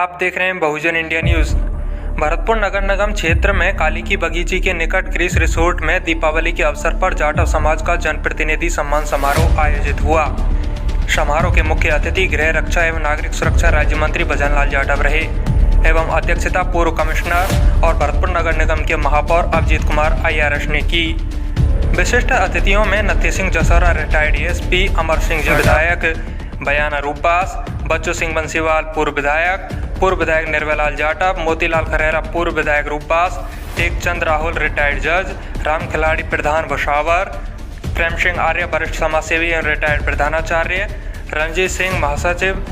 आप देख रहे हैं बहुजन इंडिया न्यूज़। भरतपुर नगर निगम क्षेत्र में काली की बगीची के निकट क्रिस रिसोर्ट में दीपावली के अवसर पर जाटव समाज का जनप्रतिनिधि सम्मान समारोह आयोजित हुआ। समारोह के मुख्य अतिथि गृह रक्षा एवं नागरिक सुरक्षा राज्य मंत्री भजनलाल जाटव रहे एवं अध्यक्षता पूर्व कमिश्नर और भरतपुर नगर निगम के महापौर अभिजीत कुमार IRS ने की। विशिष्ट अतिथियों में नत्थी सिंह जसौरा रिटायर्ड ASP, अमर सिंह विधायक, बयाना रूपबास, बच्चू सिंह बंसीवाल पूर्व विधायक निर्भयलाल जाटव, मोतीलाल खरेरा पूर्व विधायक रूपबास, टेकचंद राहुल रिटायर्ड जज, राम खिलाड़ी प्रधान भुसावर, प्रेम सिंह आर्य वरिष्ठ समाजसेवी एवं रिटायर्ड प्रधानाचार्य, रंजीत सिंह महासचिव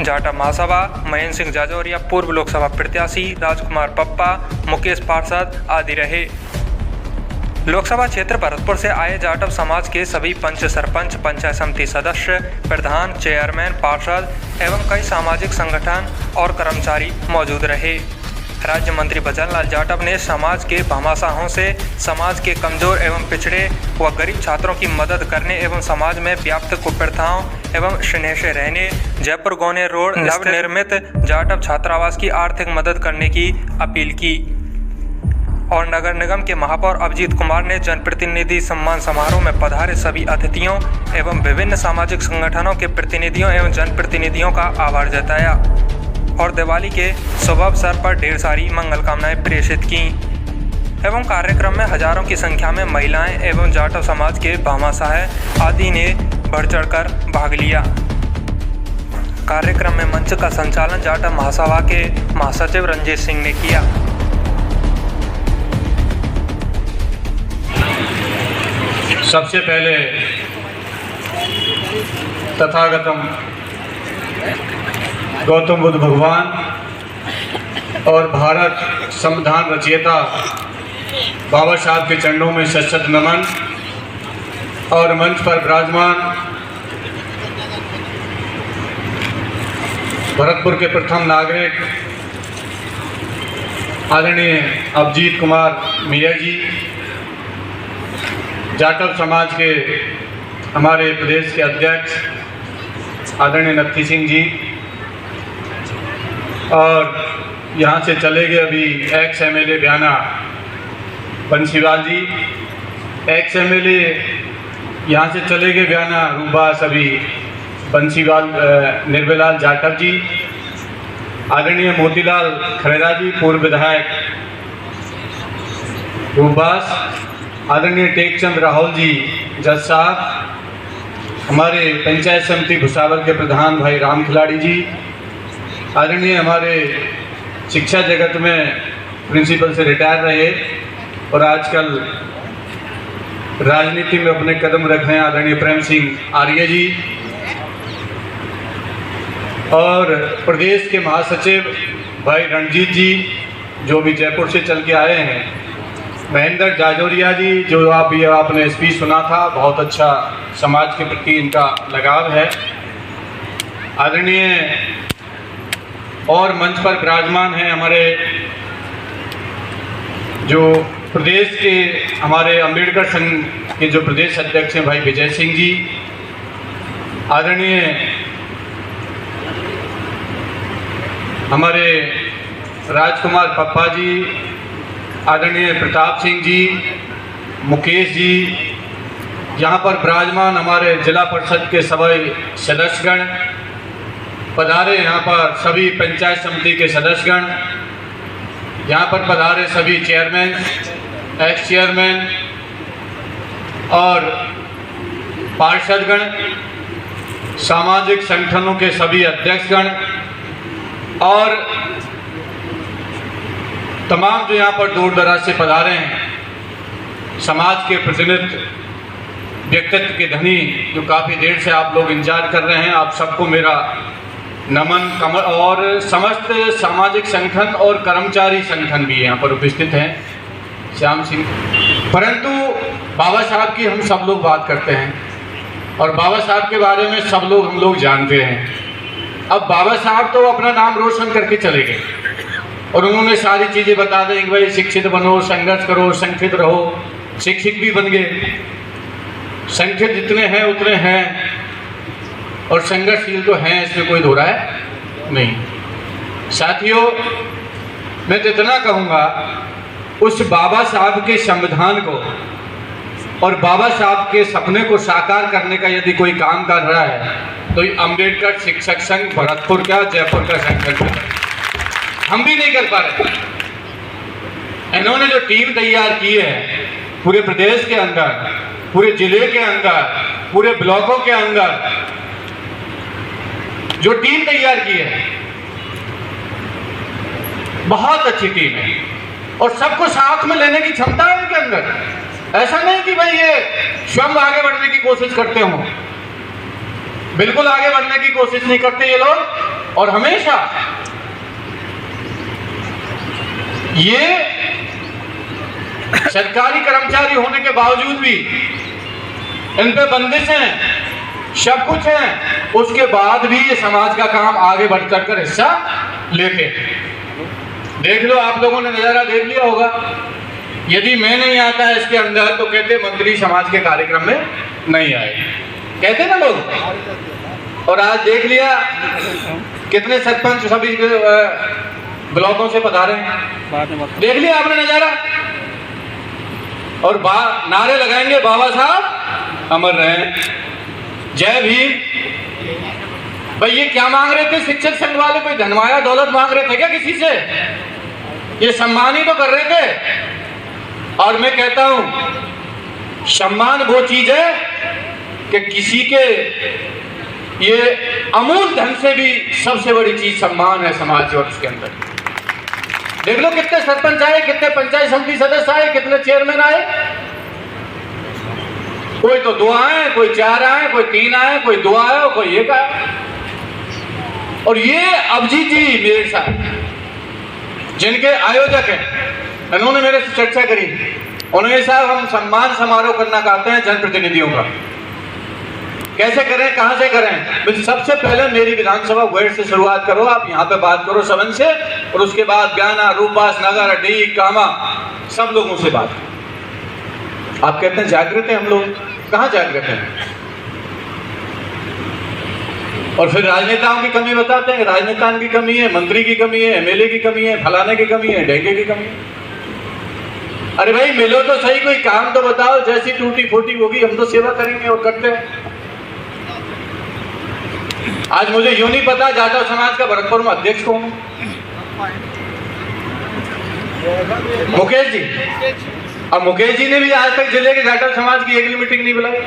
जाटव महासभा, महेंद्र सिंह जाजौरिया पूर्व लोकसभा प्रत्याशी, राजकुमार पप्पा, मुकेश पार्षद आदि रहे। लोकसभा क्षेत्र भरतपुर से आए जाटव समाज के सभी पंच, सरपंच, पंचायत समिति सदस्य, प्रधान, चेयरमैन, पार्षद एवं कई सामाजिक संगठन और कर्मचारी मौजूद रहे। राज्य मंत्री भजनलाल जाटव ने समाज के भामाशाहों से समाज के कमजोर एवं पिछड़े व गरीब छात्रों की मदद करने एवं समाज में व्याप्त कुप्रथाओं एवं स्नेह से रहने जयपुर गौने रोड नवनिर्मित जाटव छात्रावास की आर्थिक मदद करने की अपील की। और नगर निगम के महापौर अभिजीत कुमार ने जनप्रतिनिधि सम्मान समारोह में पधारे सभी अतिथियों एवं विभिन्न सामाजिक संगठनों के प्रतिनिधियों एवं जनप्रतिनिधियों का आभार जताया और दिवाली के शुभ अवसर पर ढेर सारी मंगल कामनाएं प्रेषित की एवं कार्यक्रम में हजारों की संख्या में महिलाएं एवं जाटव समाज के भामाशाह आदि ने बढ़ चढ़कर भाग लिया। कार्यक्रम में मंच का संचालन जाटव महासभा के महासचिव रंजीत सिंह ने किया। सबसे पहले तथागतम गौतम बुद्ध भगवान और भारत संविधान रचयिता बाबा साहब के चरणों में शत नमन और मंच पर विराजमान भरतपुर के प्रथम नागरिक आदरणीय अभिजीत कुमार मिया जी, जाटव समाज के हमारे प्रदेश के अध्यक्ष आदरणीय नत्थी सिंह जी, और यहाँ से चले गए अभी एक्स MLA बयाना बंसीवाल जी, एक्स MLA यहाँ से चले गए बयाना रूपबास अभी बंसीवाल निर्भयलाल जाटव जी, आदरणीय मोतीलाल खरेरा जी पूर्व विधायक रूपबास, आदरणीय टेकचंद राहुल जी जज साहब, हमारे पंचायत समिति भुसावर के प्रधान भाई राम खिलाड़ी जी, आदरणीय हमारे शिक्षा जगत में प्रिंसिपल से रिटायर रहे और आजकल राजनीति में अपने कदम रख रहे हैं आदरणीय प्रेम सिंह आर्य जी, और प्रदेश के महासचिव भाई रणजीत जी जो भी जयपुर से चल के आए हैं, महेंद्र जाजौरिया जी जो आपने स्पीच सुना था, बहुत अच्छा समाज के प्रति इनका लगाव है, आदरणीय और मंच पर विराजमान हैं हमारे जो प्रदेश के हमारे अंबेडकर संघ के जो प्रदेश अध्यक्ष हैं भाई विजय सिंह जी, आदरणीय हमारे राजकुमार पप्पा जी, आदरणीय प्रताप सिंह जी, मुकेश जी, यहाँ पर विराजमान हमारे जिला परिषद के सभी सदस्यगण पधारे, यहाँ पर सभी पंचायत समिति के सदस्यगण, यहाँ पर पधारे सभी चेयरमैन, एक्स चेयरमैन और पार्षदगण, सामाजिक संगठनों के सभी अध्यक्षगण और तमाम जो यहाँ पर दूर दराज से पधारे हैं, समाज के प्रतिनिधि व्यक्तित्व के धनी जो काफ़ी देर से आप लोग इंतजार कर रहे हैं, आप सबको मेरा नमन कमल, और समस्त सामाजिक संगठन और कर्मचारी संगठन भी यहाँ पर उपस्थित हैं, श्याम सिंह। परंतु बाबा साहब की हम सब लोग बात करते हैं और बाबा साहब के बारे में सब लोग हम लोग जानते हैं। अब बाबा साहब तो अपना नाम रोशन करके चले गए और उन्होंने सारी चीज़ें बता दें कि भाई शिक्षित बनो, संघर्ष करो, संगठित रहो, शिक्षित भी बन गए, संगठित जितने हैं उतने हैं और संघर्षशील तो हैं, इसमें कोई दो राय नहीं। साथियों, मैं तो इतना कहूँगा, उस बाबा साहब के संविधान को और बाबा साहब के सपने को साकार करने का यदि कोई काम कर रहा है तो ये अम्बेडकर शिक्षक संघ भरतपुर का, जयपुर का संगठन है। हम भी नहीं कर पा रहे। इन्होंने जो टीम तैयार की है पूरे प्रदेश के अंदर, पूरे जिले के अंदर, पूरे ब्लॉकों के अंदर जो टीम तैयार की है, बहुत अच्छी टीम है और सबको साथ में लेने की क्षमता है उनके अंदर। ऐसा नहीं कि भाई ये स्वयं आगे बढ़ने की कोशिश करते हो, बिल्कुल आगे बढ़ने की कोशिश नहीं करते ये लोग। और हमेशा ये सरकारी कर्मचारी होने के बावजूद भी इन पे बंदिश हैं, सब कुछ है, उसके बाद भी ये समाज का काम आगे बढ़ चढ़ कर हिस्सा लेते हैं। देख लो, आप लोगों ने नजारा देख लिया होगा। यदि मैं नहीं आता है इसके अंदर तो कहते मंत्री समाज के कार्यक्रम में नहीं आए, कहते ना लोग। और आज देख लिया कितने सरपंच सभी ब्लॉकों से पधारे हैं, देख लिया आपने नजारा। और नारे लगाएंगे, बाबा साहब अमर रहें, जय भीम। भाई ये क्या मांग रहे थे शिक्षक संघ वाले? कोई धनवाया दौलत मांग रहे थे क्या किसी से? ये सम्मान ही तो कर रहे थे। और मैं कहता हूं, सम्मान वो चीज है कि किसी के ये अमूल धन से भी सबसे बड़ी चीज सम्मान है समाज और उसके अंदर। देख लो कितने सरपंच आए, कितने पंचायत समिति सदस्य आए, कितने चेयरमैन आए। कोई तो 2 आए, कोई 4 आए, कोई 3 आए, कोई 2 आए, कोई 1 आया। और ये अभिजीत जी मेरे साथ जिनके आयोजक हैं, इन्होंने मेरे से चर्चा करी। उन्होंने साहब हम सम्मान समारोह करना चाहते हैं जनप्रतिनिधियों का, कैसे करें, कहां से करें? सबसे पहले मेरी विधानसभा वेट से शुरुआत करो, आप यहाँ पे बात करो सबन से, और उसके बाद ज्ञाना, रूपास, नगर, डी, कामा, सब लोगों से बात। आप कहते हैं जागृत हैं हम लोग, कहाँ जागृत हैं? और फिर राजनेताओं की कमी बताते हैं, राजनेताओं की कमी है, मंत्री की कमी है, एमएलए की कमी है, फलाने की कमी है, ढेंगे की कमी है। अरे भाई मिलो तो सही, कोई काम तो बताओ, जैसी टूटी फूटी होगी हम तो सेवा करेंगे और करते हैं। आज मुझे यूं नहीं पता जाटव समाज का भरतपुर में अध्यक्ष कौन है? मुकेश जी। अब मुकेश जी ने भी आज तक जिले के जाटव समाज की एक भी मीटिंग नहीं बुलाई।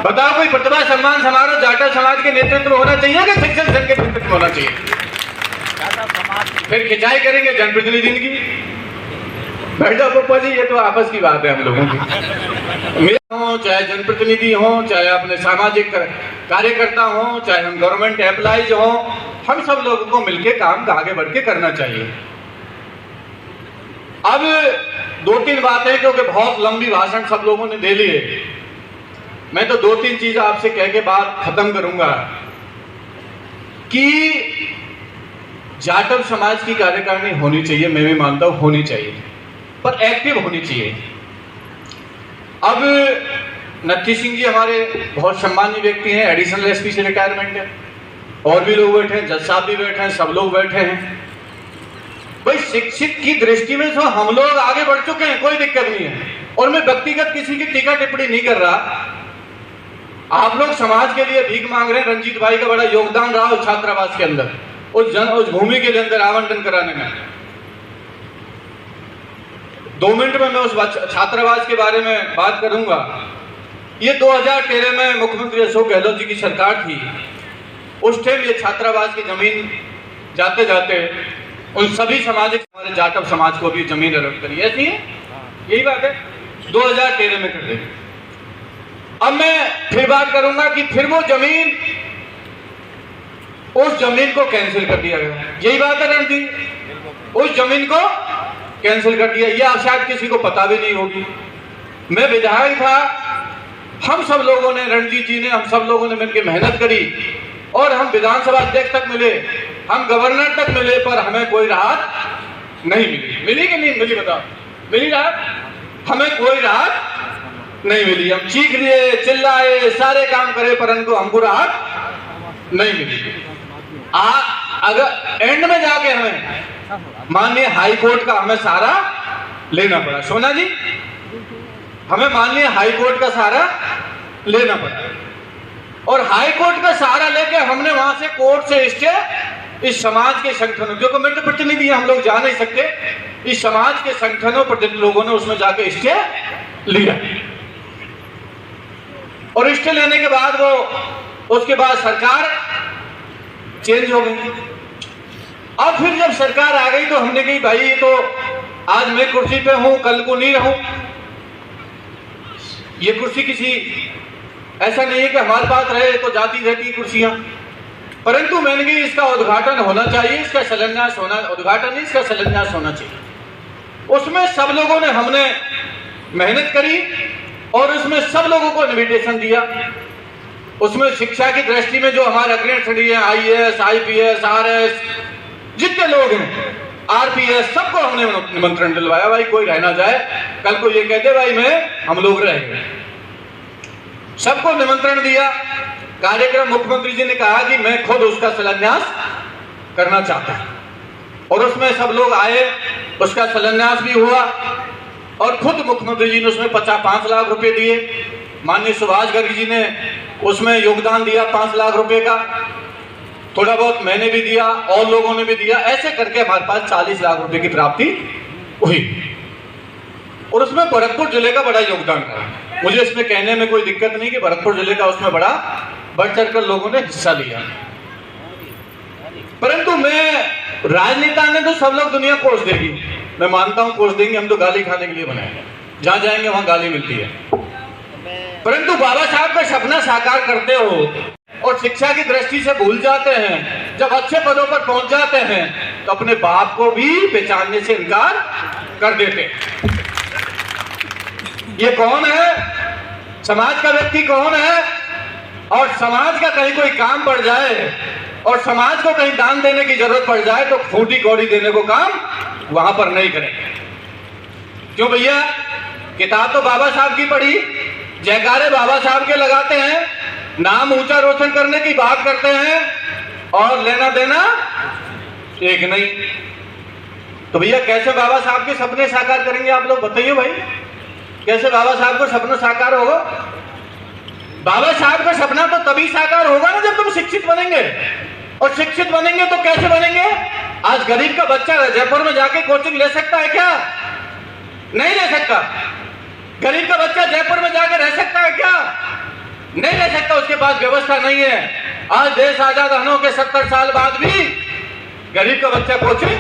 बताओ, कोई प्रतिभा सम्मान समारोह जाटव समाज के नेतृत्व में होना चाहिए कि शिक्षक संघ के नेतृत्व में होना चाहिए? फिर खिंचाई करेंगे जनप्रतिनिधि की। बैठ जाओ पप्पा जी, ये तो आपस की बात है हम लोगों की। मेरा हो, चाहे जनप्रतिनिधि हो, चाहे अपने सामाजिक कार्यकर्ता हो, चाहे हम गवर्नमेंट एम्प्लॉइज हो, हम सब लोगों को मिलकर काम आगे बढ़ के करना चाहिए। अब 2-3 बातें, क्योंकि बहुत लंबी भाषण सब लोगों ने दे लिए, मैं तो 2-3 चीज आपसे कह के बात खत्म करूंगा कि जाटव समाज की कार्यकारिणी होनी चाहिए। मैं भी मानता हूं होनी चाहिए, पर एक्टिव होनी चाहिए। अब नत्थी सिंह जी हमारे बहुत सम्मानीय व्यक्ति हैं, एडिशनल एसपी से रिटायरमेंट है, और भी लोग बैठे हैं, जज साहब भी बैठे हैं, सब लोग बैठे हैं। भाई शिक्षित की दृष्टि में तो हम लोग आगे बढ़ चुके हैं, कोई दिक्कत नहीं है। और मैं व्यक्तिगत किसी की टीका टिप्पणी नहीं कर रहा। आप लोग समाज के लिए भीख मांग रहे हैं। रंजीत भाई का बड़ा योगदान रहा उस छात्रावास के अंदर, उस भूमि के अंदर आवंटन कराने में। 2 मिनट में मैं उस छात्रावास के बारे में बात करूंगा। ये 2013 में मुख्यमंत्री अशोक गहलोत जी की सरकार थी। उस टाइम ये छात्रावास की जमीन जाते जाते उन सभी सामाजिक, हमारे जाटव समाज को भी जमीन अलग करी। ऐसी है, यही बात है, 2013 में कर दी। अब मैं फिर बात करूंगा कि फिर वो जमीन, उस जमीन को कैंसिल कर दिया गया। यही बात है रणजीत, उस जमीन को कैंसिल कर दिया। यह शायद किसी को पता भी नहीं होगी। मैं विधायक था, हम सब लोगों ने, रणजीत जी ने, हम सब लोगों ने मिलकर मेहनत करी और हम विधानसभा अध्यक्ष तक मिले, हम गवर्नर तक मिले, पर हमें कोई राहत नहीं मिली। मिली कि नहीं मिली बताओ? मिली राहत? हमें कोई राहत नहीं मिली। हम चीख लिए, चिल्लाए, सारे काम करे, परंतु हमको राहत नहीं मिली। अगर एंड में जाके हमें माननीय हाई कोर्ट का हमें सहारा लेना पड़ा, सोना जी, हमें माननीय हाई कोर्ट का सहारा लेना पड़ा, और हाई कोर्ट का सहारा लेके हमने वहां से कोर्ट से स्टे इस समाज के संगठनों, जो कमेटी प्रतिनिधि हम लोग जा नहीं सकते, इस समाज के संगठनों प्रतिनिधि लोगों ने उसमें जाके स्टे लिया, और स्टे लेने के बाद वो उसके बाद सरकार चेंज हो गई। अब फिर जब सरकार आ गई तो हमने कही भाई ये तो आज मैं कुर्सी पे हूं, कल को नहीं रहूं, ये कुर्सी किसी ऐसा नहीं है कि हमारे पास रहे तो जाती रहती है कुर्सियां, परंतु मैंने कही इसका उद्घाटन होना चाहिए, इसका शिलान्यास होना, उद्घाटन नहीं इसका शिलान्यास होना चाहिए। उसमें सब लोगों ने हमने मेहनत करी और उसमें सब लोगों को इन्विटेशन दिया। उसमें शिक्षा की दृष्टि में जो हमारे अग्रणी है, IAS, IPS, RS जितने लोग हैं, RPS, सबको हमने निमंत्रण दिलवाया, भाई कोई रह ना जाए, कल को ये कहते भाई हम लोग रह गए। सबको निमंत्रण दिया। कार्यक्रम मुख्यमंत्री जी ने कहा कि मैं खुद उसका शिलान्यास करना चाहता हूं, और उसमें सब लोग आए, उसका शिलान्यास भी हुआ, और खुद मुख्यमंत्री जी ने उसमें 5 लाख रुपए दिए। माननीय सुभाष गर्ग जी ने उसमें योगदान दिया 5 लाख रुपए का, थोड़ा बहुत मैंने भी दिया और लोगों ने भी दिया, ऐसे करके हमारे पास 40 लाख रुपए की प्राप्ति हुई, और उसमें भरतपुर जिले का बड़ा योगदान रहा। मुझे इसमें कहने में कोई दिक्कत नहीं कि भरतपुर जिले का उसमें बड़ा बढ़ चढ़कर लोगों ने हिस्सा लिया, परंतु मैं राजनेता ने तो सब लोग दुनिया कोस देगी, मैं मानता हूं कोस देंगे, हम तो गाली खाने के लिए बनाए हैं, जहां जाएंगे वहां गाली मिलती है, परंतु बाबा साहब का सपना साकार करते हो और शिक्षा की दृष्टि से भूल जाते हैं, जब अच्छे पदों पर पहुंच जाते हैं तो अपने बाप को भी पहचानने से इनकार कर देते। ये कौन है? समाज का व्यक्ति कौन है? और समाज का कहीं कोई काम पड़ जाए और समाज को कहीं दान देने की जरूरत पड़ जाए तो फूटी कौड़ी देने को काम वहां पर नहीं करेंगे। क्यों भैया? किताब तो बाबा साहब की पढ़ी, जयकारे बाबा साहब के लगाते हैं, नाम ऊंचा रोशन करने की बात करते हैं, और लेना देना एक नहीं। तो भैया कैसे बाबा साहब के सपने साकार करेंगे आप लोग बताइए भाई, कैसे बाबा साहब को सपना साकार होगा? बाबा साहब का सपना तो तभी साकार होगा ना जब तुम शिक्षित बनेंगे, और शिक्षित बनेंगे तो कैसे बनेंगे? आज गरीब का बच्चा जयपुर में जाके कोचिंग ले सकता है क्या? नहीं ले सकता। गरीब का बच्चा जयपुर में जाकर रह सकता है क्या? नहीं रह सकता, उसके पास व्यवस्था नहीं है। आज देश आजाद होने के 70 साल बाद भी गरीब का बच्चा कोचिंग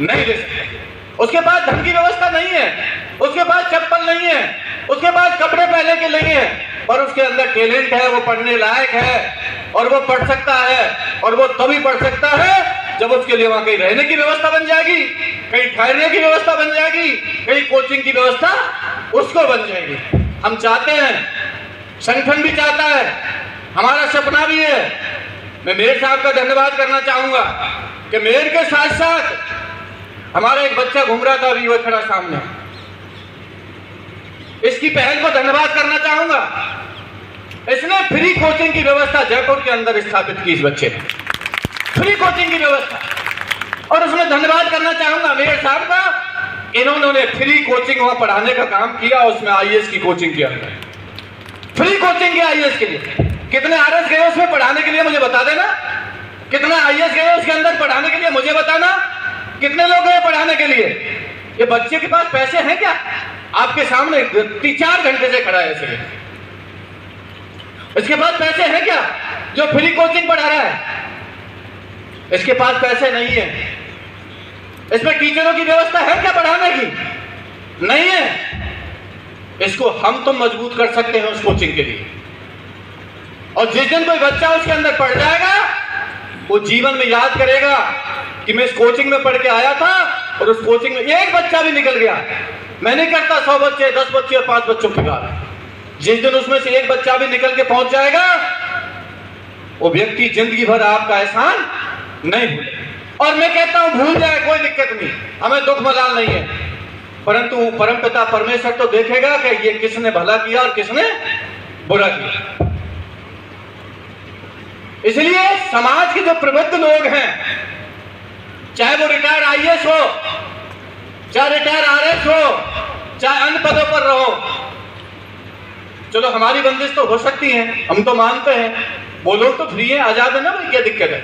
नहीं ले सकता, उसके पास धन की व्यवस्था नहीं है, उसके पास चप्पल नहीं है, उसके पास कपड़े पहनने के नहीं है, और उसके अंदर टैलेंट है, वो पढ़ने लायक है और वो पढ़ सकता है, और वो तभी पढ़ सकता है जब उसके लिए वहां कहीं रहने की व्यवस्था बन जाएगी, कहीं ठहरने की व्यवस्था बन जाएगी, कहीं कोचिंग की व्यवस्था उसको बन जाएगी। हम चाहते हैं, संगठन भी चाहता है, हमारा सपना भी है। मैं मेयर साहब का धन्यवाद करना चाहूंगा कि मेयर के साथ साथ हमारा एक बच्चा घूम रहा था, अभी वो खड़ा सामने, इसकी पहल को धन्यवाद करना चाहूंगा। इसने फ्री कोचिंग की व्यवस्था जयपुर के अंदर स्थापित की, इस बच्चे ने फ्री कोचिंग की व्यवस्था, और उसमें धन्यवाद करना चाहूंगा मेयर साहब का, इन्होंने फ्री कोचिंग वहां पढ़ाने का काम किया, उसमें IAS की कोचिंग के अंदर फ्री कोचिंग की IAS के लिए। कितने RS गए उसमें पढ़ाने के लिए मुझे बता देना, कितने IAS गए उसके अंदर पढ़ाने के लिए मुझे बताना, कितने लोग गए पढ़ाने के लिए? ये बच्चे के पास पैसे हैं क्या? आपके सामने 3-4 घंटे से खड़ा है ऐसे, इसके पास पैसे हैं क्या जो फ्री कोचिंग पढ़ा रहा है? इसके पास पैसे नहीं है। इसमें टीचरों की व्यवस्था है क्या पढ़ाने की? नहीं है। इसको हम तो मजबूत कर सकते हैं उस कोचिंग के लिए, और जिस दिन कोई बच्चा उसके अंदर पढ़ जाएगा वो जीवन में याद करेगा कि मैं इस कोचिंग में पढ़ के आया था, और उस कोचिंग में एक बच्चा भी निकल गया। मैं नहीं करता 100 बच्चे, 10 बच्चे और 5 बच्चों की बात, जिस दिन उसमें से एक बच्चा भी निकल के पहुंच जाएगा वो व्यक्ति जिंदगी भर आपका एहसान नहीं भूले। और मैं कहता हूं भूल जाए कोई दिक्कत नहीं, हमें दुख मलाल नहीं है, परंतु परमपिता परमेश्वर तो देखेगा कि ये किसने भला किया और किसने बुरा किया। इसलिए समाज के जो प्रबुद्ध लोग हैं, चाहे वो रिटायर आईएएस हो, चाहे रिटायर आरएस हो, चाहे अन्य पदों पर रहो, चलो हमारी बंदिश तो हो सकती है, हम तो मानते हैं, वो लोग तो फ्री हैं, आजाद है ना भाई, क्या दिक्कत है।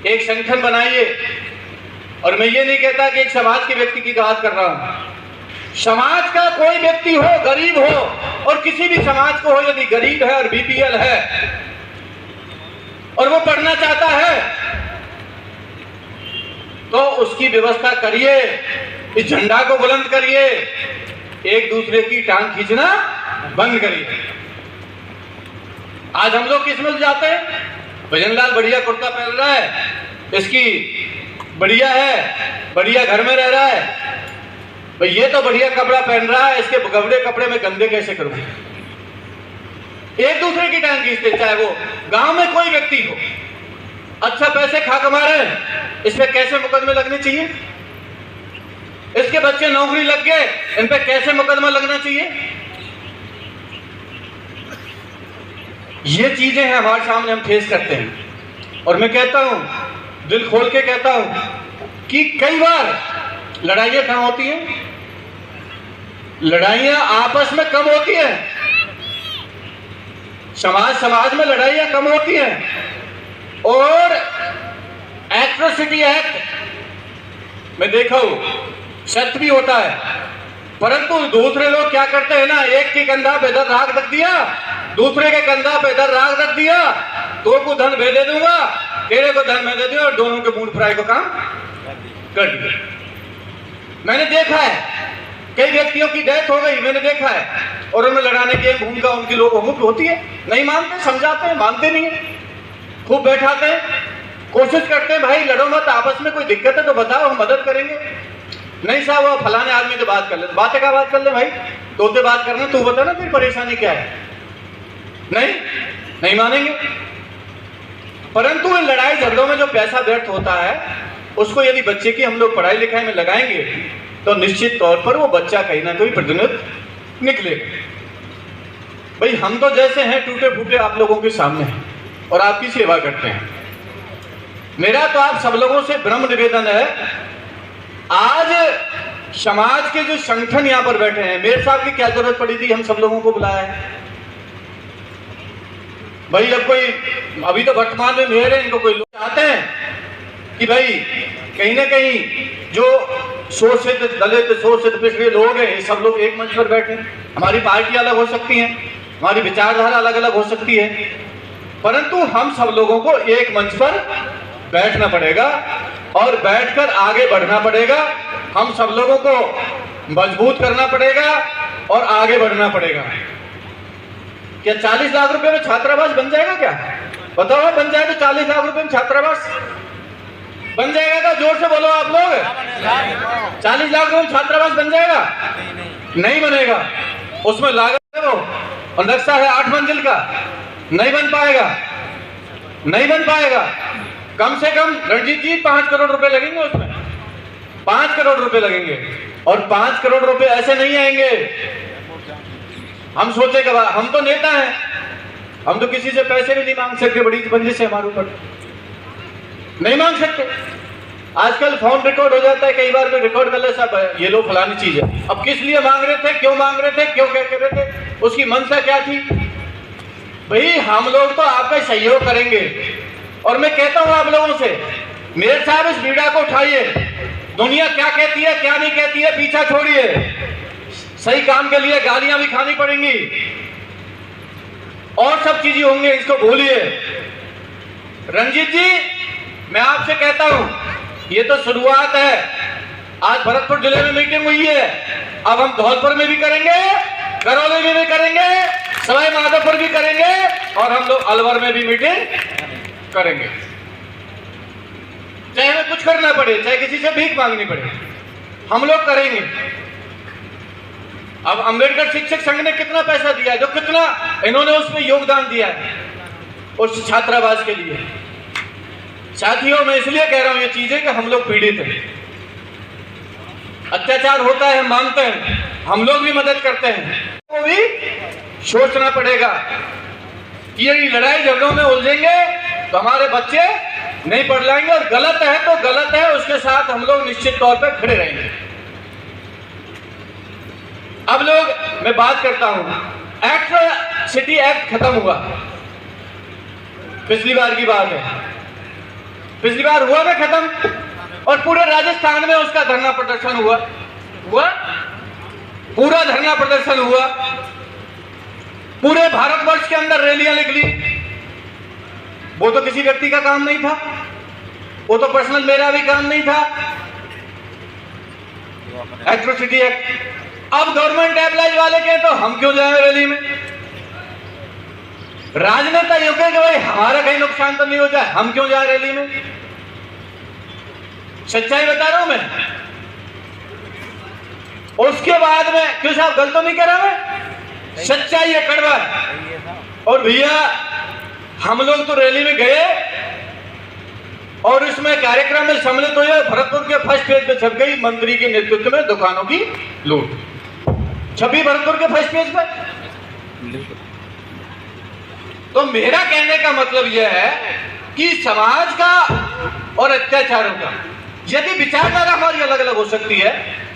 एक संगठन बनाइए, और मैं ये नहीं कहता कि एक समाज के व्यक्ति की बात कर रहा हूं, समाज का कोई व्यक्ति हो, गरीब हो, और किसी भी समाज को हो, यदि गरीब है और बीपीएल है और वो पढ़ना चाहता है तो उसकी व्यवस्था करिए, इस झंडा को बुलंद करिए, एक दूसरे की टांग खींचना बंद करिए। आज हम लोग किस में जाते हैं, भजनलाल बढ़िया कुर्ता पहन रहा है, इसकी बढ़िया है, बढ़िया घर में रह रहा है, भाई ये तो बढ़िया कपड़ा पहन रहा है, इसके गबड़े कपड़े में गंदे कैसे करूं। एक दूसरे की टांग खींचते, चाहे वो गांव में कोई व्यक्ति हो, अच्छा पैसे खा कमा रहे हैं, इस पे कैसे मुकदमे लगने चाहिए, इसके बच्चे नौकरी लग गए, इन पे कैसे मुकदमा लगना चाहिए। ये चीजें हैं हमारे सामने, हम फेस करते हैं। और मैं कहता हूं, दिल खोल के कहता हूं कि कई बार लड़ाइयां कहां होती हैं, लड़ाइयां आपस में कम होती हैं, समाज में लड़ाइयां कम होती हैं। और एट्रोसिटी एक्ट में देखो सत्य भी होता है, परंतु दूसरे लोग क्या करते हैं ना, एक के कंधा पे इधर राख रख दिया, दूसरे के कंधा पे इधर राख रख दिया, तो को धन मैं दे दूंगा, तेरे को धन मैं दे दूंगा, और दोनों के मूड फ्राई को काम कर दिया। मैंने देखा है कई व्यक्तियों की डेथ हो गई, मैंने देखा है, और उन्हें लड़ाने की भूमिका उनकी लोगों मुख्य होती है, नहीं मानते, समझाते हैं, मानते नहीं है, खूब बैठाते हैं, कोशिश करते हैं भाई लड़ो मत, आपस में कोई दिक्कत है तो बताओ, हम मदद करेंगे। नहीं साहब वो फलाने आदमी से बात कर ले, बातें का बात कर ले भाई, तोते बात करना, तू बता ना तेरी परेशानी क्या है। नहीं मानेंगे। परंतु इन लड़ाई झगड़ों में जो पैसा व्यर्थ होता है, उसको यदि बच्चे की हम लोग पढ़ाई लिखाई में लगाएंगे तो निश्चित तौर पर वो बच्चा कहीं ना कहीं प्रतिनिधित्व निकलेगा। भाई हम तो जैसे हैं टूटे फूटे आप लोगों के सामने हैं और आपकी सेवा करते हैं। मेरा तो आप सब लोगों से विनम्र निवेदन है, आज समाज के जो संगठन यहां पर बैठे हैं, मेयर साहब की क्या जरूरत पड़ी थी, हम सब लोगों को बुलाया है। भाई जब कोई अभी तो वर्तमान में मेयर है, इनको कोई लोग चाहते हैं कि भाई कहीं ना कहीं जो शोषित दलित शोषित पिछड़े लोग हैं, ये सब लोग एक मंच पर बैठे। हमारी पार्टी अलग हो सकती है, हमारी विचारधारा अलग अलग हो सकती है, परंतु हम सब लोगों को एक मंच पर बैठना पड़ेगा और बैठकर आगे बढ़ना पड़ेगा। हम सब लोगों को मजबूत करना पड़ेगा और आगे बढ़ना पड़ेगा। क्या 40 लाख रुपए में छात्रावास बन जाएगा? क्या बताओ, बन जाए तो 40 लाख रुपए में छात्रावास बन जाएगा? क्या जोर से बोलो आप लोग, 40 लाख रुपए में छात्रावास बन जाएगा? नहीं बनेगा। उसमें लागत है वो, और नक्शा है 8 मंजिल का, नहीं बन पाएगा, नहीं बन पाएगा। कम से कम रणजीत जी 5 करोड़ रुपए लगेंगे उसमें, 5 करोड़ रुपए लगेंगे। और 5 करोड़ रुपए ऐसे नहीं आएंगे। हम सोचे कि हम तो नेता हैं, हम तो किसी से पैसे भी नहीं मांग सकते, बड़ी बंदिश से हमारे ऊपर नहीं मांग सकते। आजकल फोन रिकॉर्ड हो जाता है, कई बार तो रिकॉर्ड कर ले सब, ये लो फलानी चीज है। अब किस लिए मांग रहे थे, क्यों मांग रहे थे, क्यों क्या कर रहे थे, उसकी मंशा क्या थी? भाई हम लोग तो आपका सहयोग करेंगे। और मैं कहता हूं आप लोगों से, मेयर साहब इस मीडिया को उठाइए, दुनिया क्या कहती है क्या नहीं कहती है पीछा छोड़िए, सही काम के लिए गालियां भी खानी पड़ेंगी और सब चीजें होंगी, इसको भूलिए। रंजीत जी मैं आपसे कहता हूं, ये तो शुरुआत है। आज भरतपुर जिले में मीटिंग हुई है, अब हम धौलपुर में भी करेंगे, करौली में भी करेंगे, सवाई माधोपुर भी करेंगे, और हम लोग अलवर में भी मीटिंग करेंगे। चाहे हमें कुछ करना पड़े, चाहे किसी से भीख मांगनी पड़े, हम लोग करेंगे। अब अंबेडकर शिक्षक संघ ने कितना पैसा दिया है, जो कितना इन्होंने उसमें योगदान दिया है उस छात्रावास के लिए। साथियों मैं इसलिए कह रहा हूं ये चीजें कि हम लोग पीड़ित हैं, अत्याचार होता है, हम मानते हैं, हम लोग भी मदद करते हैं। तो भी सोचना पड़ेगा ये लड़ाई झगड़ों में उलझेंगे तो हमारे बच्चे नहीं पढ़ लाएंगे, और गलत है तो गलत है, उसके साथ हम लोग निश्चित तौर पर खड़े रहेंगे। अब लोग, मैं बात करता हूं, एट्रोसिटी एक्ट खत्म हुआ, पिछली बार की बात है, पिछली बार हुआ ना खत्म, और पूरे राजस्थान में उसका धरना प्रदर्शन हुआ, पूरा धरना प्रदर्शन हुआ, पूरे भारतवर्ष के अंदर रैलियां निकली। वो तो किसी व्यक्ति का काम नहीं था, वो तो पर्सनल मेरा भी काम नहीं था, एट्रोसिटी एक्ट। अब गवर्नमेंट एम्प्लॉइज वाले के तो हम क्यों जाए रैली में? राजनेता यूं कहे कि भाई हमारा कहीं नुकसान तो नहीं हो जाए, हम क्यों जाए रैली में? सच्चाई बता रहा हूं मैं। उसके बाद में, क्यों साहब गलत तो नहीं कह रहा मैं? सच्चाई है, कड़वा है। और भैया हम लोग तो रैली में गए और इसमें कार्यक्रम में सम्मिलित हुए। भरतपुर के फर्स्ट पेज पे छप गई, मंत्री के नेतृत्व में दुकानों की लूट, छपी भरतपुर के फर्स्ट पेज पे। तो मेरा कहने का मतलब यह है कि समाज का और अत्याचारों का, यदि विचारधारा हमारी अलग अलग हो सकती है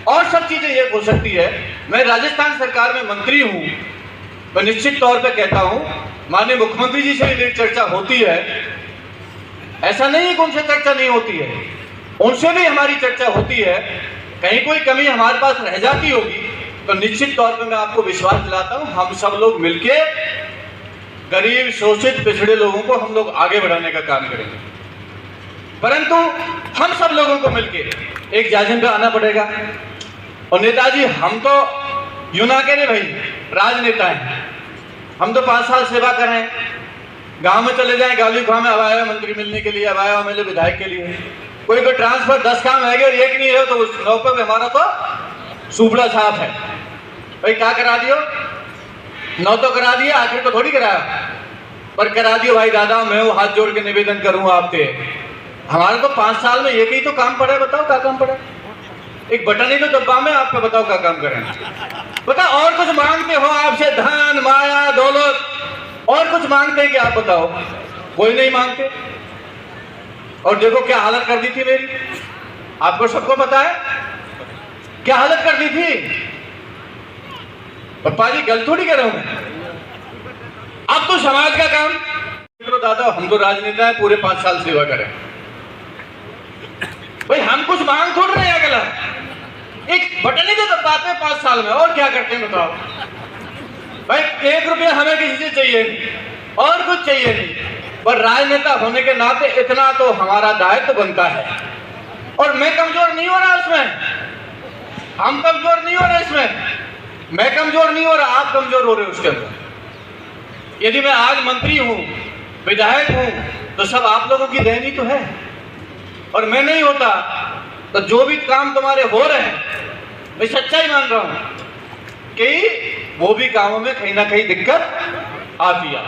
और सब चीजें एक हो सकती है। मैं राजस्थान सरकार में मंत्री हूं, मैं निश्चित तौर पे कहता हूं, माननीय मुख्यमंत्री जी से भी चर्चा होती है, ऐसा नहीं है कि उनसे चर्चा नहीं होती है, उनसे भी हमारी चर्चा होती है। कहीं कोई कमी हमारे पास रह जाती होगी तो निश्चित तौर पे मैं आपको विश्वास दिलाता हूं, हम सब लोग मिलके गरीब, शोषित, पिछड़े लोगों को हम लोग आगे बढ़ाने का काम करेंगे। परंतु हम सब लोगों को मिलके एक जाजिम पे आना पड़ेगा। और नेताजी, हम तो यूं ना करें भाई, राजनेता हैं, हम तो 5 साल सेवा कर रहे हैं, गांव में चले जाएं, गाली खां में अब आया मंत्री मिलने के लिए, अब आया मेरे विधायक के लिए, कोई ट्रांसफर 10 काम है और एक नहीं है तो उस 9 पे हमारा तो सुबड़ा साफ है। भाई क्या करा दियो? 9 तो करा दिया, आखिर तो थोड़ी कराया, पर करा दियो भाई दादा। मैं वो हाथ जोड़ के निवेदन करूंगा आपसे, हमारे तो 5 साल में एक ही तो काम पड़ा है, बताओ क्या काम पड़ा? एक बटन ही तो दब्बा में, आप पे बताओ क्या काम करें? बताओ, और कुछ मांगते हो आपसे? धन, माया, दौलत, और कुछ मांगते हैं कि आप बताओ? कोई नहीं मांगते। और देखो क्या हालत कर दी थी मेरी, आपको सबको पता है क्या हालत कर दी थी। पप्पा जी गलत थोड़ी कह रहा हूं मैं। अब तो समाज का काम, तो दादा हम तो राजनेता है, पूरे 5 साल सेवा करें भाई, हम कुछ मांग थोड़ रहे हैं अगला, एक बटन ही तो दबाते हैं 5 साल में, और क्या करते हैं बताओ भाई? 1 रुपया हमें किसी से चाहिए नहीं और कुछ चाहिए नहीं, पर राजनेता होने के नाते इतना तो हमारा दायित्व बनता है। और मैं कमजोर नहीं हो रहा इसमें, हम कमजोर नहीं हो रहे इसमें, मैं कमजोर नहीं हो रहा, आप कमजोर हो रहे हो उसके अंदर। यदि मैं आज मंत्री हूं, विधायक हूं, तो सब आप लोगों की देन ही तो है। और मैं नहीं होता तो जो भी काम तुम्हारे हो रहे हैं, मैं सच्चाई मान रहा हूं कि वो भी कामों में कहीं ना कहीं दिक्कत आती है।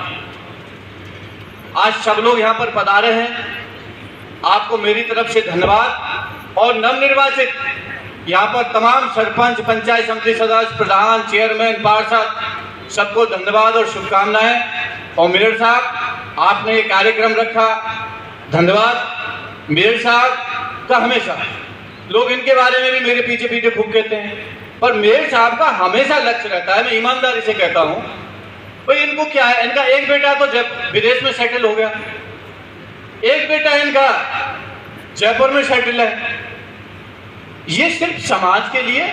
आज सब लोग यहां पर पधारे हैं, आपको मेरी तरफ से धन्यवाद। और नवनिर्वाचित यहां पर तमाम सरपंच, पंचायत समिति सदस्य, प्रधान, चेयरमैन, पार्षद, सबको धन्यवाद और शुभकामनाएं। और मेयर साहब, आपने ये कार्यक्रम रखा, धन्यवाद। मेयर साहब का हमेशा लोग इनके बारे में भी मेरे पीछे पीछे खूब कहते हैं, पर मेयर साहब का हमेशा लक्ष्य रहता है, मैं ईमानदारी से कहता हूं भाई, इनको क्या है, इनका एक बेटा तो जब विदेश में सेटल हो गया, एक बेटा इनका जयपुर में सेटल है। ये सिर्फ समाज के लिए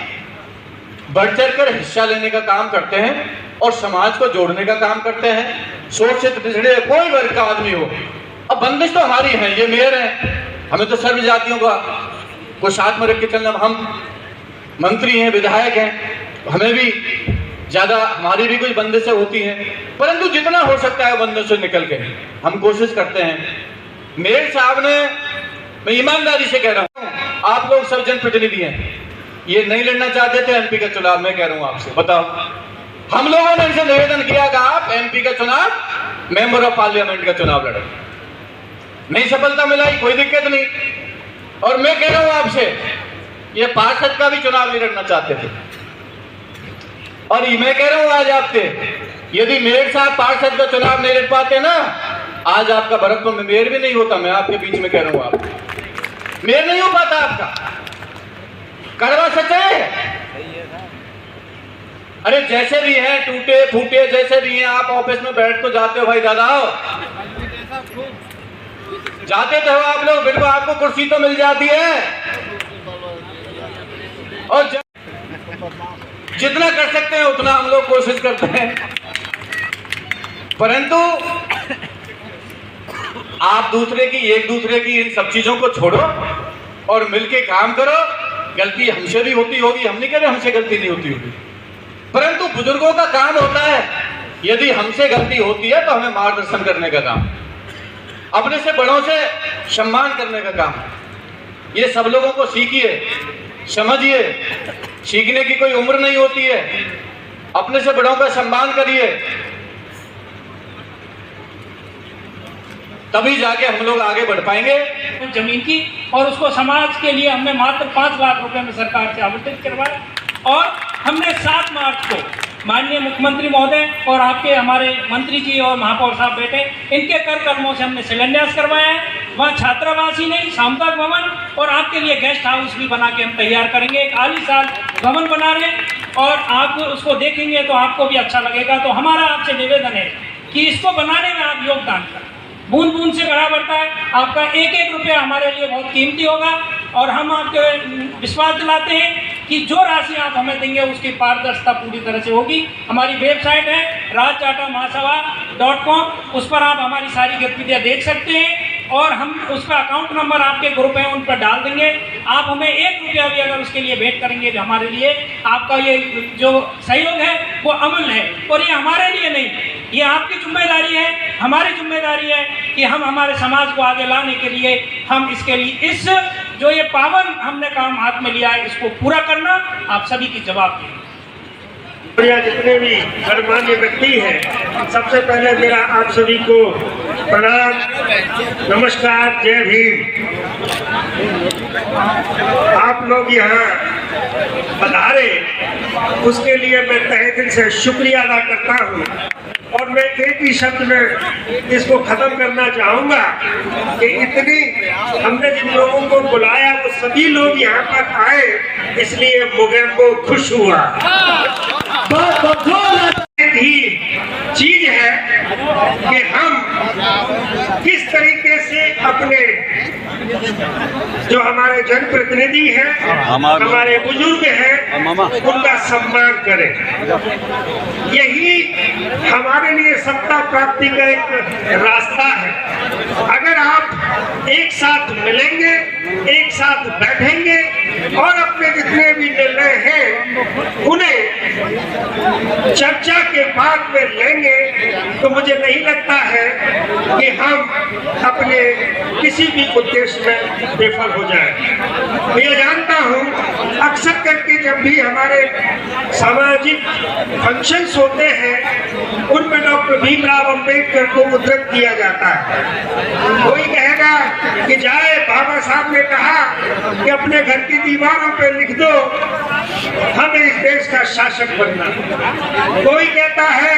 बढ़ चढ़कर हिस्सा लेने का काम करते हैं और समाज को जोड़ने का काम करते हैं। शोषित, पिछड़े, कोई वर्ग का आदमी हो। अब बंदिश तो हमारी है, ये मेयर है, हमें तो सर्व जातियों का को साथ में रख के चलना। हम मंत्री हैं, विधायक हैं, हमें भी ज्यादा, हमारी भी कुछ बंदिशें होती हैं, परंतु जितना हो सकता है बंदिश से निकल के हम कोशिश करते हैं। मेयर साहब ने, मैं ईमानदारी से कह रहा हूं, आप लोग सब जनप्रतिनिधि हैं, ये नहीं लड़ना चाहते थे एमपी का चुनाव, मैं कह रहा हूं आपसे, बताओ, हम लोगों ने इनसे निवेदन किया कि आप एमपी का चुनाव, मेंबर ऑफ पार्लियामेंट का चुनाव लड़े, नहीं सफलता मिलाई, कोई दिक्कत नहीं। और मैं कह रहा हूं आपसे, ये पार्षद का भी चुनाव नहीं लड़ना चाहते थे, और ये मैं कह रहा हूं आज आपसे, यदि मेयर साहब पार्षद का चुनाव नहीं लड़ पाते ना, आज आपका भरतपुर में मेयर भी नहीं होता। मैं आपके बीच में कह रहा हूं, आप मेयर नहीं हो पाता आपका। कड़वा सच है। अरे जैसे भी हैं, टूटे फूटे जैसे भी हैं, आप ऑफिस में बैठ तो जाते हो भाई दादा, जाते तो हो आप लोग, बिल्कुल आपको कुर्सी तो मिल जाती है और जितना कर सकते हैं उतना हम लोग कोशिश करते हैं, परंतु आप एक दूसरे की इन सब चीजों को छोड़ो और मिलके काम करो। गलती हमसे भी होती होगी, हम नहीं कह रहे हमसे गलती नहीं होती होगी, परंतु बुजुर्गों का काम होता है, यदि हमसे गलती होती है तो हमें मार्गदर्शन करने का काम, अपने से बड़ों से सम्मान करने का काम। ये सब लोगों को सीखिए, समझिए, सीखने की कोई उम्र नहीं होती है। अपने से बड़ों का सम्मान करिए, तभी जाके हम लोग आगे बढ़ पाएंगे। जमीन की, और उसको समाज के लिए हमने मात्र 5 लाख रुपए में सरकार से आवंटित करवाया, और हमने 7 मार्च को माननीय मुख्यमंत्री महोदय और आपके हमारे मंत्री जी और महापौर साहब बैठे, इनके कर कदमों से हमने शिलान्यास करवाया है। वहाँ छात्रावास ही नहीं, सामुदायिक भवन और आपके लिए गेस्ट हाउस भी बना के हम तैयार करेंगे। एक आलीशान भवन बना रहे हैं और आप उसको देखेंगे तो आपको भी अच्छा लगेगा। तो हमारा आपसे निवेदन है कि इसको बनाने में आप योगदान करें। बूंद बूंद से घड़ा बढ़ता है, आपका एक एक रुपया हमारे लिए बहुत कीमती होगा, और हम आपके विश्वास दिलाते हैं कि जो राशि आप हमें देंगे उसकी पारदर्शिता पूरी तरह से होगी। हमारी वेबसाइट है rajchatamahasabha.com, उस पर आप हमारी सारी गतिविधियां देख सकते हैं, और हम उसका अकाउंट नंबर आपके ग्रुप है उन पर डाल देंगे। आप हमें 1 रुपया भी अगर उसके लिए भेंट करेंगे तो हमारे लिए आपका ये जो सहयोग है वो अमूल्य है, और ये हमारे लिए नहीं, ये आपकी जिम्मेदारी है, हमारी जिम्मेदारी है कि हम हमारे समाज को आगे लाने के लिए हम इसके लिए इस जो ये पावन हमने काम हाथ में लिया है इसको पूरा करना आप सभी की जवाबदेही। जितने भी गणमान्य व्यक्ति हैं, सबसे पहले मेरा आप सभी को प्रणाम, नमस्कार, जय भीम। आप लोग यहाँ पधारे उसके लिए मैं तहे दिल से शुक्रिया अदा करता हूँ, और मैं एक ही शब्द में इसको खत्म करना चाहूँगा कि इतनी हमने जिन लोगों को बुलाया वो सभी लोग यहाँ पर आए, इसलिए मुझे को खुश हुआ। एक ही चीज है कि हम किस तरीके से अपने जो हमारे जनप्रतिनिधि हैं, हमारे बुजुर्ग हैं, उनका सम्मान करें। यही हमारे लिए सत्ता प्राप्ति का एक रास्ता है। अगर आप एक साथ मिलेंगे, एक साथ बैठेंगे और अपने जितने भी निर्णय हैं उन्हें चर्चा के बाद में लेंगे, तो मुझे नहीं लगता है कि हम अपने किसी भी उद्देश्य में विफल हो जाए। मैं ये जानता हूँ अक्सर करके जब भी हमारे सामाजिक फंक्शंस होते हैं उनमें डॉक्टर भीमराव अंबेडकर को उद्धृत किया जाता है। कोई कहेगा कि जाए बाबा साहब ने कहा कि अपने घर की दीवारों पे लिख दो हमें इस देश का शासक बनना। कोई कहता है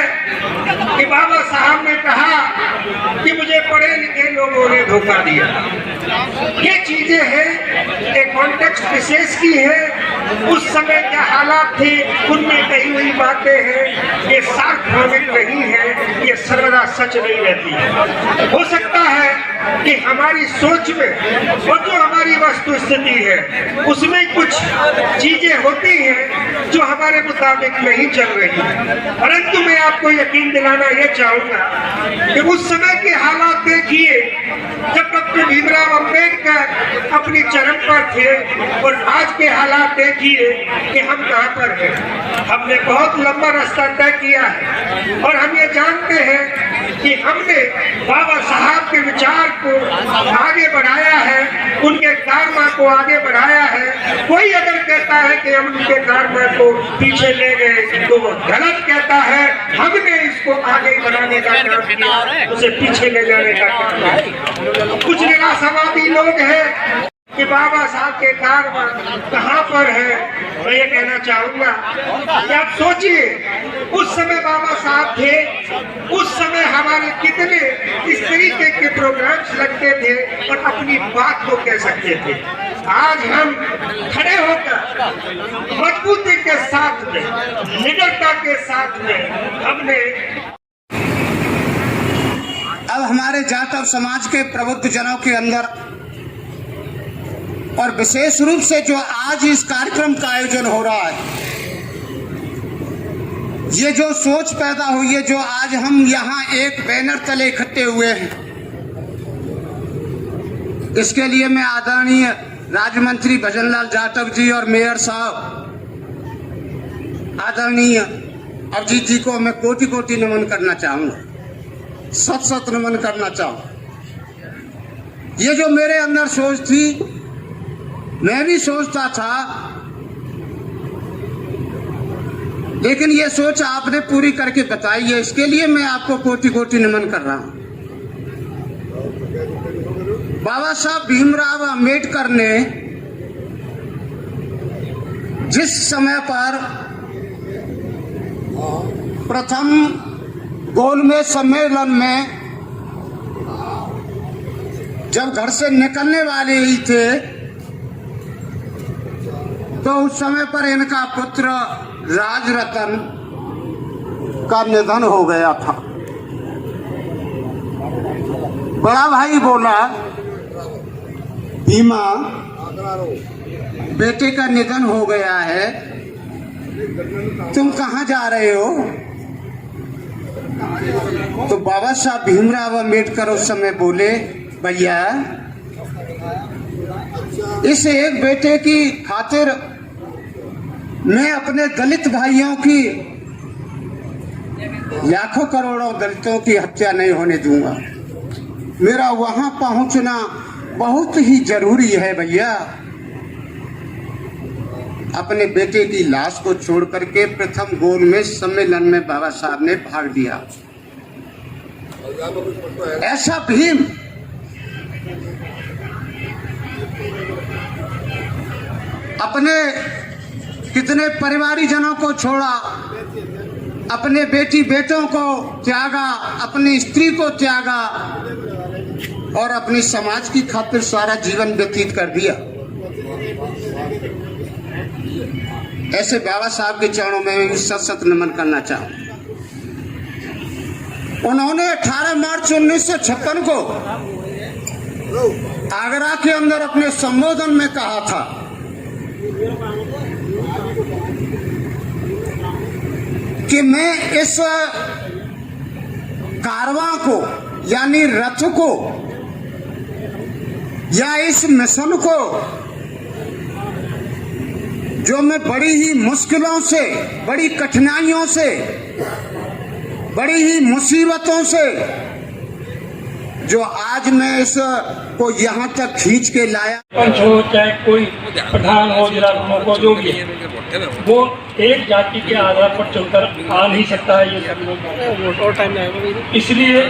कि बाबा साहब ने कहा कि मुझे पढ़े लिखे लोगों ने धोखा दिया। ये चीजें हैं, एक कॉन्टेक्स्ट विशेष की है, उस समय क्या हालात थे उनमें कही हुई बातें हैं, ये सार्वभौमिक नहीं है, ये सर्वदा सच नहीं रहती। हो सकता है कि हमारी सोच में और जो हमारी वस्तु स्थिति है उसमें कुछ चीजें होती हैं जो हमारे मुताबिक नहीं चल रही, परंतु मैं आपको यकीन दिलाना यह चाहूंगा कि उस समय के हालात देखिए जब डॉक्टर भीमराव अंबेडकर अपनी चरम पर थे, और आज के हालात देखिए कि हम कहाँ पर हैं। हमने बहुत लंबा रास्ता तय किया है और हम ये जानते हैं कि हमने बाबा साहब के विचार को आगे बढ़ाया है, उनके कारनामा को आगे बढ़ाया है। कोई अगर कहता है कि हम उनके कारनामा को पीछे ले गए तो वो गलत कहता है। हमने इसको आगे बढ़ाने का काम किया, उसे पीछे ले जाने का काम किया। कुछ निराशावादी लोग हैं कि बाबा साहब के कारवां कहाँ पर है, मैं ये कहना चाहूंगा कि आप सोचिए उस समय बाबा साहब थे, उस समय हमारे कितने इस तरीके के प्रोग्राम्स लगते थे और अपनी बात को कह सकते थे। आज हम खड़े होकर मजबूती के साथ में, निडरता के साथ में हमने अब हमारे जाटव समाज के प्रबुद्ध जनों के अंदर और विशेष रूप से जो आज इस कार्यक्रम का आयोजन हो रहा है, ये जो सोच पैदा हुई है, जो आज हम यहाँ एक बैनर तले इकट्ठे हुए हैं, इसके लिए मैं आदरणीय राज्य मंत्री भजन लाल जाटव जी और मेयर साहब आदरणीय अभिजीत जी को मैं कोटि कोटि नमन करना चाहूंगा, सत सत नमन करना चाहूं। ये जो मेरे अंदर सोच थी, मैं भी सोचता था, लेकिन ये सोच आपने पूरी करके बताई है, इसके लिए मैं आपको कोटि कोटि नमन कर रहा हूं। बाबा साहब भीमराव अंबेडकर ने जिस समय पर प्रथम गोलमेज सम्मेलन में जब घर से निकलने वाले ही थे, तो उस समय पर इनका पुत्र राजरतन का निधन हो गया था। बड़ा भाई बोला, भीमा बेटे का निधन हो गया है, तुम कहाँ जा रहे हो? तो बाबा साहब भीमराव अंबेडकर उस समय बोले, भैया इस एक बेटे की खातिर मैं अपने दलित भाइयों की, लाखों करोड़ों दलितों की हत्या नहीं होने दूंगा। मेरा वहां पहुंचना बहुत ही जरूरी है भैया। अपने बेटे की लाश को छोड़ करके प्रथम गोलमेज सम्मेलन में बाबा साहब ने भाग लिया। ऐसा भीम अपने कितने परिवारी जनों को छोड़ा, अपने बेटी बेटों को त्यागा, अपनी स्त्री को त्यागा और अपनी समाज की खातिर सारा जीवन व्यतीत कर दिया। ऐसे बाबा साहब के चरणों में सत सत नमन करना चाहूं। उन्होंने 18 मार्च 1956 को आगरा के अंदर अपने संबोधन में कहा था कि मैं इस कारवां को, यानी रथ को, या इस मिशन को, जो मैं बड़ी ही मुश्किलों से, बड़ी कठिनाइयों से, बड़ी ही मुसीबतों से, जो आज मैं इस को यहाँ तक खींच के लाया। पंच हो चाहे कोई प्रधान हो, जिला प्रमुख हो, जो भी है, वो एक जाति के आधार पर चलकर आ नहीं सकता है। ये सब लोग, इसलिए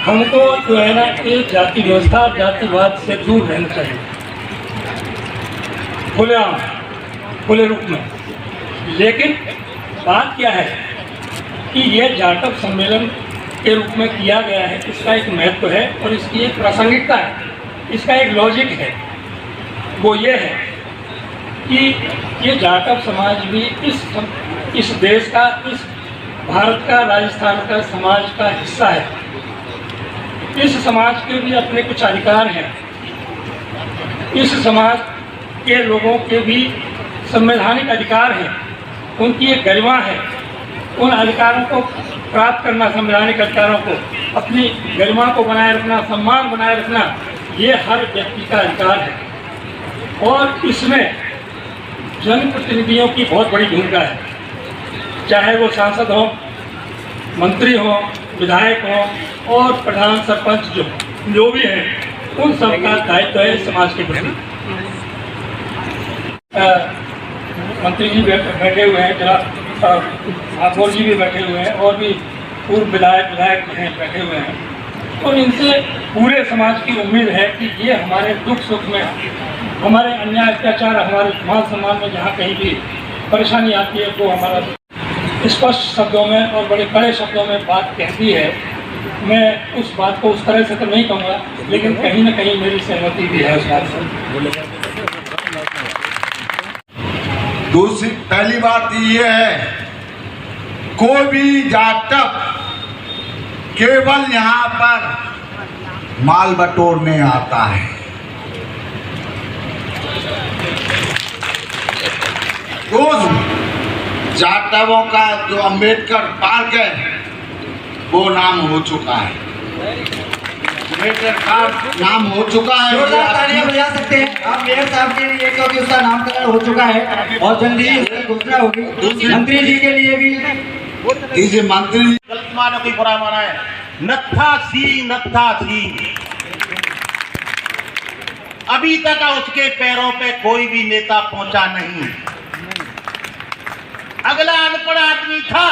हमको जो है ना, एक जाति व्यवस्था, जातिवाद से दूर रहना चाहिए, खुलेआम, खुले रूप में। लेकिन बात क्या है कि यह जाटव सम्मेलन के रूप में किया गया है, इसका एक महत्व है और इसकी एक प्रासंगिकता है, इसका एक लॉजिक है। वो ये है कि ये जाटव समाज भी इस देश का, इस भारत का, राजस्थान का समाज का हिस्सा है। इस समाज के भी अपने कुछ अधिकार हैं, इस समाज के लोगों के भी संवैधानिक अधिकार हैं, उनकी एक गरिमा है। उन अधिकारों को प्राप्त करना, संवैधानिक अधिकारों को, अपनी गरिमा को बनाए रखना, सम्मान बनाए रखना, ये हर व्यक्ति का अधिकार है। और इसमें जनप्रतिनिधियों की बहुत बड़ी भूमिका है, चाहे वो सांसद हो, मंत्री हो, विधायक हो और प्रधान सरपंच जो भी हैं, उन सबका दायित्व है समाज के प्रति। मंत्री जी बैठे हुए हैं, जनाब ठाकुर जी भी बैठे हुए हैं और भी पूर्व विधायक हैं बैठे हुए हैं। और इनसे पूरे समाज की उम्मीद है कि ये हमारे दुख सुख में, हमारे अन्याय अत्याचार, हमारे मान सम्मान में जहाँ कहीं भी परेशानी आती है वो हमारा स्पष्ट शब्दों में और बड़े कड़े शब्दों में बात कहती है। मैं उस बात को उस तरह से तो नहीं कहूँगा, लेकिन कहीं ना कहीं मेरी सहमति भी है उस बात से। दूसरी पहली बात ये है, कोई भी जाटक केवल यहाँ पर माल बटोरने आता है। उस जाटकों का जो अंबेडकर पार्क है वो नाम हो चुका है, अंबेडकर पार्क नाम हो चुका है। बजा सकते हैं आप मेयर साहब के लिए, क्योंकि उसका नामकरण हो चुका है और जल्दी ही उसकी घोषणा होगी। मंत्री जी के लिए भी इसे मंत्री गलत माना, कोई बुरा माना है, नत्था सी अभी तक उसके पैरों पे कोई भी नेता पहुंचा नहीं। अगला अनपढ़ आदमी था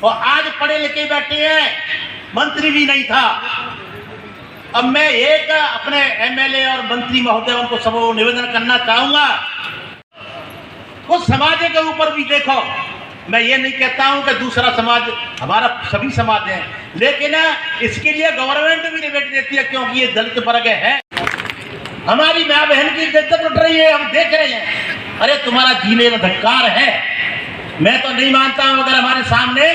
और आज पढ़े लिखे बैठे हैं, मंत्री भी नहीं था। अब मैं एक अपने एमएलए और मंत्री महोदयों को सब निवेदन करना चाहूंगा, कुछ समाज के ऊपर भी देखो। मैं ये नहीं कहता हूं कि दूसरा समाज, हमारा सभी समाज है, लेकिन इसके लिए गवर्नमेंट भी निवेदन देती है, क्योंकि ये दलित वर्ग है। हमारी माँ बहन की इज्जत लुट रही है, हम देख रहे हैं। अरे तुम्हारा जीने में धिक्कार है। मैं तो नहीं मानता हूं, अगर हमारे सामने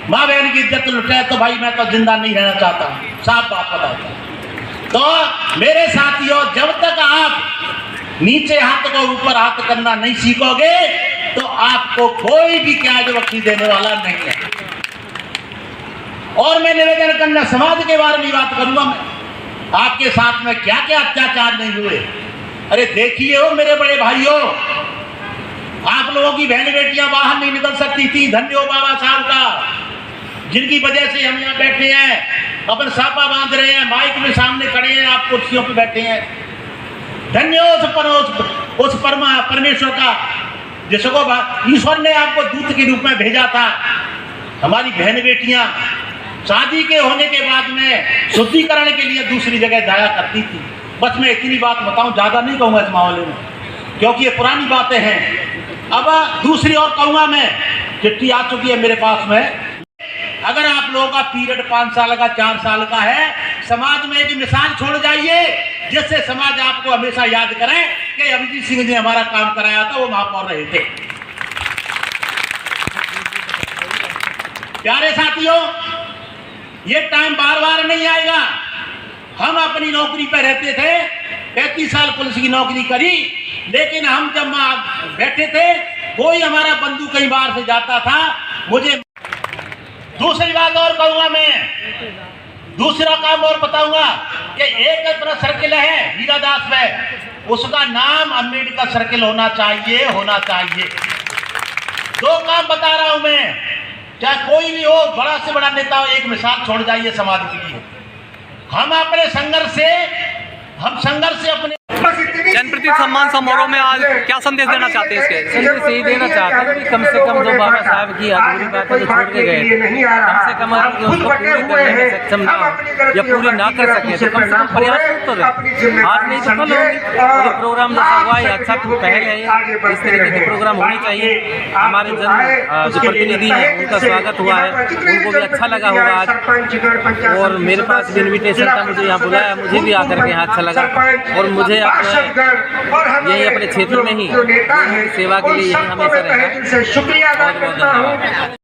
माँ बहन की इज्जत लुटे तो भाई मैं तो जिंदा नहीं रहना चाहता, साफ बात बताता हूं। तो मेरे साथियों, जब तक आप नीचे हाथ को ऊपर हाथ करना नहीं सीखोगे तो आपको कोई भी क्याज वक्ती देने वाला नहीं है। और मैं निवेदन करना समाज के बारे में बात करूंगा, मैं आपके साथ में क्या क्या अत्याचार नहीं हुए। अरे देखिए हो मेरे बड़े भाइयों, आप लोगों की बहन बेटियां बाहर नहीं निकल सकती थी। धन्य हो बाबा साहब का, जिनकी वजह से हम यहाँ बैठे हैं, अपन सापा बांध रहे हैं, माइक में सामने खड़े हैं, आप कुर्सियों पे बैठे हैं। धन्य उस परमेश्वर का जिसको ईश्वर ने आपको दूत के रूप में भेजा था। हमारी बहन बेटियां शादी के होने के बाद में शुद्धिकरण के लिए दूसरी जगह जाया करती थी। बस मैं इतनी बात बताऊं, ज्यादा नहीं कहूंगा इस मामले में, क्योंकि ये पुरानी बातें हैं। अब दूसरी और कहूंगा मैं, चिट्ठी आ चुकी है मेरे पास में। अगर आप लोगों का पीरियड 5 साल का 4 साल का है, समाज में एक मिसाल छोड़ जाइए जिससे समाज आपको हमेशा याद करे कि अभिजीत सिंह ने हमारा काम कराया था, वो महापौर रहे थे। प्यारे साथियों, ये टाइम बार बार नहीं आएगा। हम अपनी नौकरी पर रहते थे, 35 साल पुलिस की नौकरी करी, लेकिन हम जब बैठे थे, कोई हमारा बंधु कई बार से जाता था। मुझे दूसरी बात और कहूंगा, मैं दूसरा काम और बताऊंगा कि एक अपना सर्किल है हीरादास में, उसका नाम अम्बेडकर सर्किल होना चाहिए, होना चाहिए। 2 काम बता रहा हूं मैं, चाहे कोई भी हो, बड़ा से बड़ा नेता हो, एक मिसाल छोड़ जाइए समाज के लिए। हम अपने संघर्ष से अपने जनप्रति सम्मान समारोह में आज क्या संदेश देना चाहते हैं? इसके संदेश यही देना चाहते हैं कि कम से कम जो बाबा साहब की अधूरी बातें जो छोड़ के गए, कम से कम अगर उसको पूरी करने में सक्षम ना हो या पूरी ना कर सके तो कम से कम प्रयास तो रहे। आज नहीं तो कल होगी। और प्रोग्राम जैसा हुआ है, अच्छा पहल है, इस तरीके के प्रोग्राम होने चाहिए। हमारे जो प्रतिनिधि हैं उनका स्वागत हुआ है, उनको भी अच्छा लगा होगा आज। और मेरे पास भी इन्विटेशन था, मुझे यहाँ बुलाया, मुझे भी आकर के यहाँ अच्छा लगा। और मुझे यही अपने क्षेत्र में ही सेवा के लिए यही हमेशा रहना है। बहुत बहुत धन्यवाद।